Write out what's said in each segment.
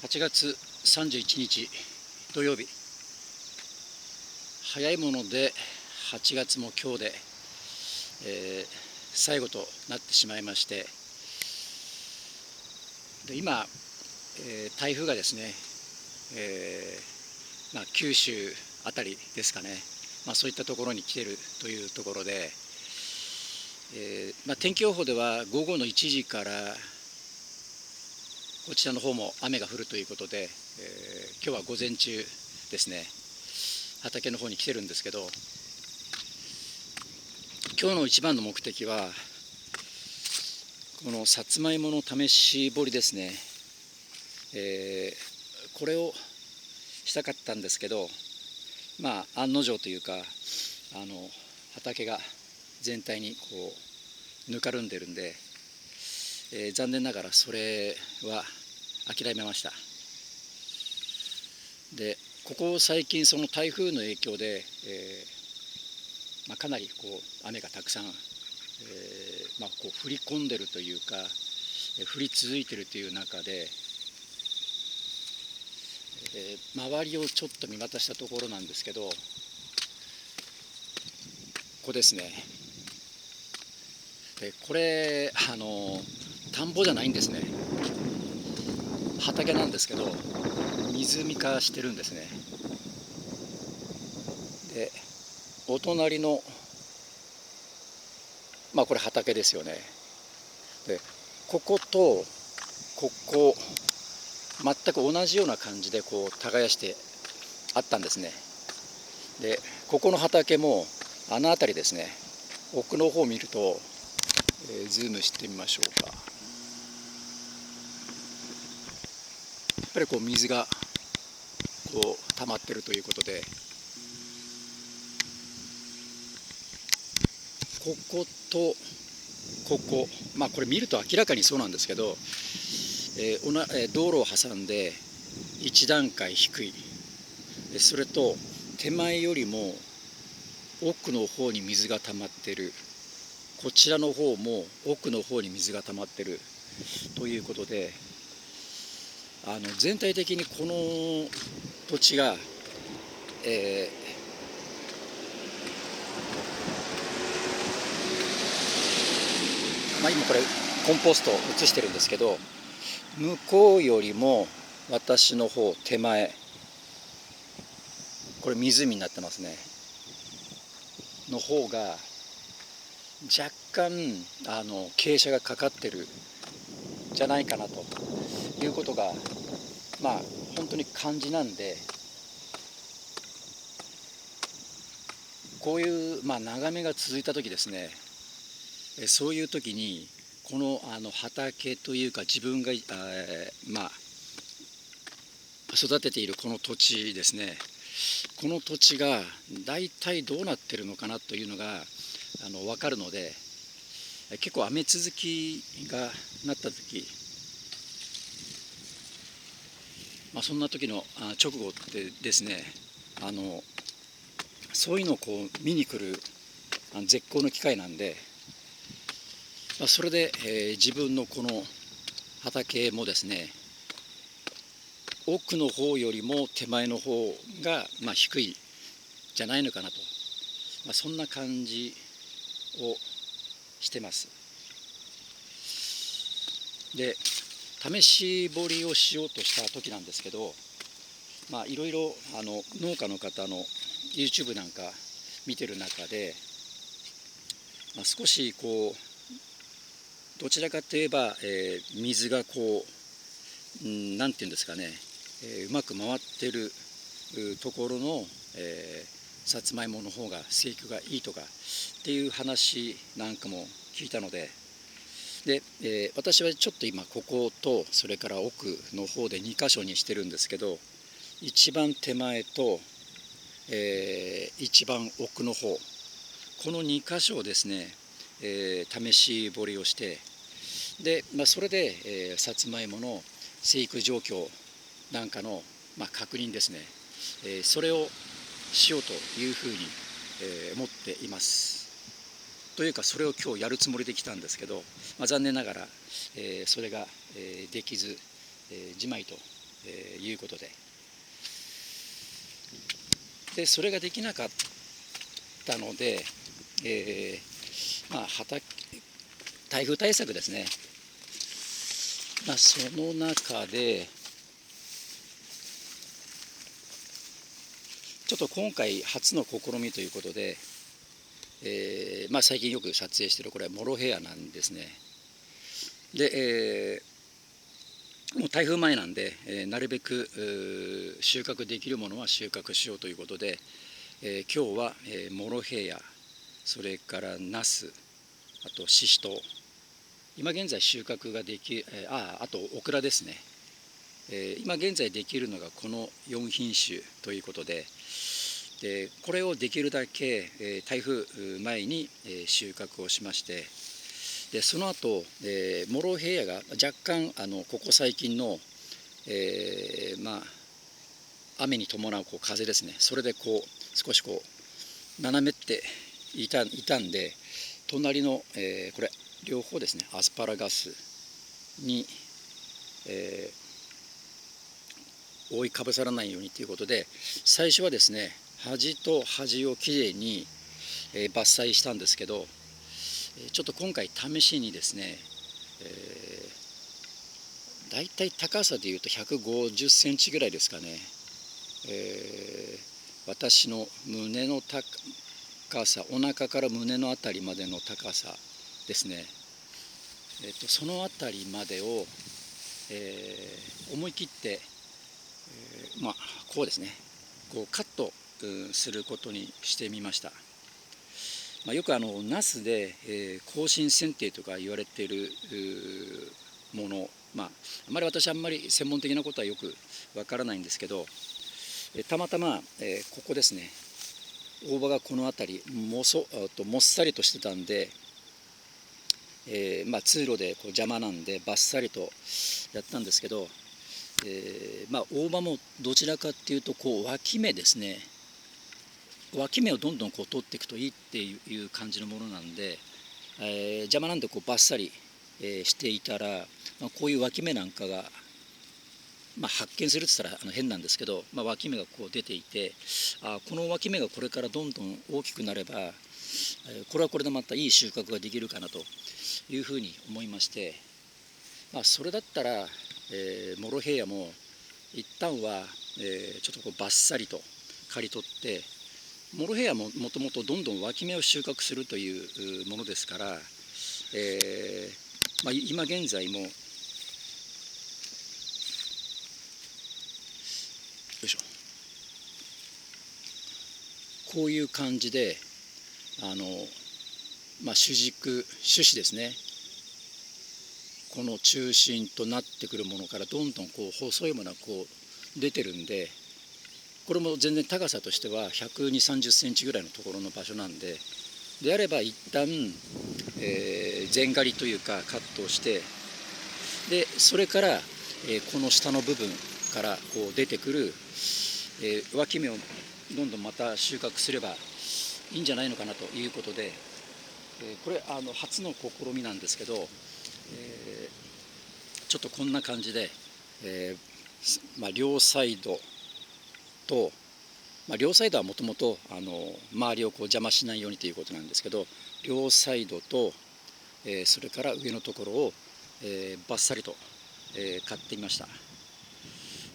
8月31日土曜日、早いもので8月も今日で、最後となってしまいまして、で今、台風がですね、九州あたりですかね、そういったところに来ているというところで、天気予報では午後の1時からこちらの方も雨が降るということで、今日は午前中ですね、畑の方に来てるんですけど、今日の一番の目的はこのさつまいもの試し掘りですね、これをしたかったんですけど、案の定というか、畑が全体にこうぬかるんでるんで、残念ながらそれは諦めました。でここ最近その台風の影響で、かなりこう雨がたくさん、こう降り込んでるというか、降り続いてるという中で、周りをちょっと見渡したところなんですけど、ここですね。これ田んぼじゃないんですね。畑なんですけど、湖化してるんですね。でお隣のこれ畑ですよね。でこことここ全く同じような感じでこう耕してあったんですね。でここの畑もあの辺りですね、奥の方を見ると、ズームしてみましょうか。やっぱりこう水がこう溜まってるということで、こことここ、これ見ると明らかにそうなんですけど、道路を挟んで一段階低い、それと手前よりも奥の方に水が溜まってる、こちらの方も奥の方に水が溜まってるということで、全体的にこの土地が、今これコンポストを移してるんですけど、向こうよりも私の方手前、これ湖になってますねの方が若干傾斜がかかってるじゃないかなということが本当に感じなんで、こういう眺めが続いた時ですね、そういう時にこの畑というか自分が育てているこの土地ですね、この土地が大体どうなってるのかなというのが分かるので、結構雨続きがなった時、そんな時の直後ってですね、そういうのをこう見に来る絶好の機会なんで、それで、自分のこの畑もですね、奥の方よりも手前の方が低いじゃないのかなと、そんな感じをしてます。で試し掘りをしようとした時なんですけど、いろいろ農家の方の YouTube なんか見てる中で、少しこうどちらかといえば、水がこうなんていうんですかね、うまく回ってるところの、さつまいもの方が生育がいいとかっていう話なんかも聞いたので、私はちょっと今こことそれから奥の方で2箇所にしてるんですけど、一番手前と、一番奥の方、この2箇所をですね、試し掘りをして、で、それで、さつまいもの生育状況なんかの、確認ですね、それをしようというふうに、思っています。というかそれを今日やるつもりで来たんですけど、残念ながら、それが、できず、じまいということで、それができなかったので、台風対策ですね、その中でちょっと今回初の試みということで、最近よく撮影しているこれはモロヘイヤなんですね。で、もう台風前なんで、なるべく収穫できるものは収穫しようということで、今日は、モロヘイヤ、それからナス、あとシシトウ、今現在収穫ができあとオクラですね、今現在できるのがこの4品種ということで、これをできるだけ、台風前に、収穫をしまして、でその後、モロヘイヤが若干ここ最近の、雨に伴う風ですね、それで少し斜めっていたんで、隣の、これ両方ですね、アスパラガスに、覆いかぶさらないようにということで、最初はですね端と端をきれいに、伐採したんですけど、ちょっと今回試しにですね、だいたい高さでいうと150センチぐらいですかね、私の胸の高さ、お腹から胸のあたりまでの高さですね、そのあたりまでを、思い切って、こうですね、カットすることにしてみました。よくナスで、更新剪定とか言われているもの、あまり私はあんまり専門的なことはよくわからないんですけど、たまたま、ここですね、大葉がこの辺りもっさりとしてたんで、通路で邪魔なんでバッサリとやったんですけど、大葉もどちらかっていうと脇芽ですね、脇芽をどんどん取っていくといいっていう感じのものなんで、邪魔なんでバッサリ、していたら、こういう脇芽なんかが、発見するって言ったら変なんですけど、脇芽が出ていて、この脇芽がこれからどんどん大きくなれば、これはこれでまたいい収穫ができるかなというふうに思いまして、それだったら、モロヘイヤも一旦は、ちょっとバッサリと刈り取って、モロヘイヤももともとどんどん脇芽を収穫するというものですから、今現在もよいしょ、こういう感じで主枝ですね、この中心となってくるものからどんどん細いものが出てるんで、これも全然高さとしては120、30センチぐらいのところの場所なんで、であれば一旦、全刈りというかカットをして、でそれから、この下の部分から出てくる、脇芽をどんどんまた収穫すればいいんじゃないのかなということで、これ初の試みなんですけど、ちょっとこんな感じで、両サイドと、両サイドはもともと周りを邪魔しないようにということなんですけど、両サイドと、それから上のところを、バッサリと、刈ってみました。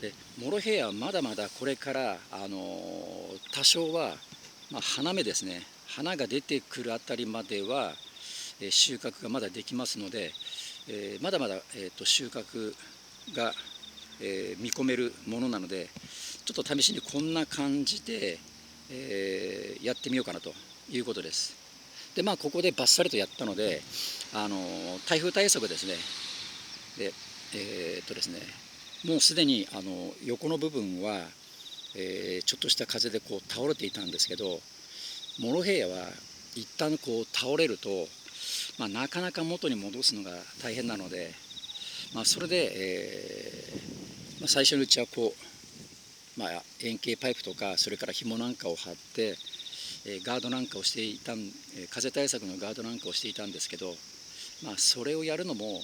でモロヘイヤはまだまだこれから、多少は、花芽ですね、花が出てくるあたりまでは、収穫がまだできますので、まだまだ、収穫が、見込めるものなので、ちょっと試しにこんな感じで、やってみようかなということです。でここでバッサリとやったので、台風対策ですね。ですね、もうすでに横の部分は、ちょっとした風で倒れていたんですけど、モロヘイヤは一旦倒れると、なかなか元に戻すのが大変なので、それで、最初のうちは円形パイプとか、それから紐なんかを張って、ガードなんかをしていた風対策のガードなんかをしていたんですけど、それをやるのも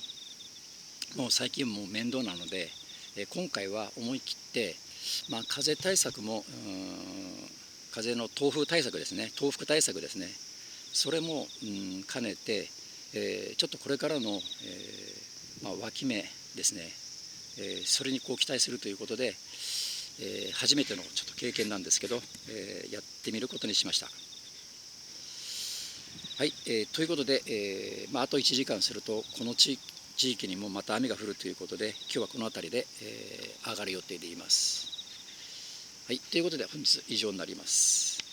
もう最近もう面倒なので、今回は思い切って、風対策も風の東風対策ですね、東北対策ですね、それも兼ねて、ちょっとこれからの、脇芽ですね、それにこう期待するということで、初めてのちょっと経験なんですけど、やってみることにしました。はい、ということで、あと1時間するとこの地域にもまた雨が降るということで、今日はこの辺りで、上がる予定でいます。はい、ということで本日以上になります。